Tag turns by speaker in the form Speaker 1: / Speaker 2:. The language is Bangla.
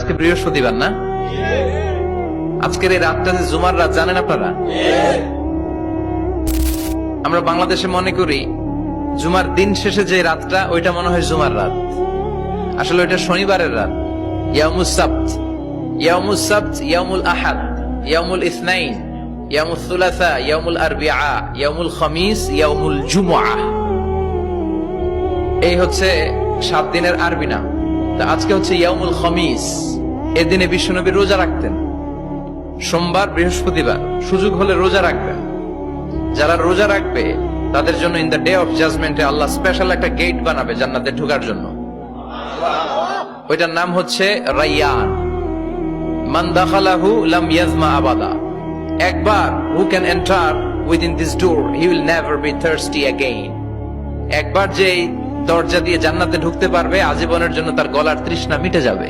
Speaker 1: আজকে বৃহস্পতিবার না? আজকের এই রাতটা যে জুমার রাত জানেন আপনারা? আমরা বাংলাদেশে মনে করি জুমার দিন শেষে যে রাতটা ওইটা মনে হয় জুমার রাত, আসলে ওইটা শনিবারের রাত। ইয়াউমুস সাবত, ইয়াউমুস সাবত, ইয়াউমুল আহাদ, ইয়াউমুল ইসনাইন, ইয়াউমুল সুলাসা, ইয়াউমুল আরবিআ, ইয়াউমুল খামিস, ইয়াউমুল জুমআহ। এই হচ্ছে 7 দিনের আরবি নাম। তা আজকে হচ্ছে ইয়াউমুল খামিস। এদিনে বিশ্বনবী রোজা রাখতেন, সোমবার বৃহস্পতিবার সুযোগ হলে রোজা রাখবেন। যারা রোজা রাখবে তাদের জন্য ইন দ্য ডে অফ জাজমেন্টে আল্লাহ স্পেশাল একটা গেট বানাবে জান্নাতে ঢোকার জন্য। ওইটার নাম হচ্ছে রাইয়ান। মান দাখালাহু লাম ইয়াজমা আবাদা। একবার who can enter within this door he will never be thirsty again. একবার যে দরজা দিয়ে জান্নাতে ঢুকতে পারবে আজীবনের জন্য তার গলার তৃষ্ণা মিটে যাবে।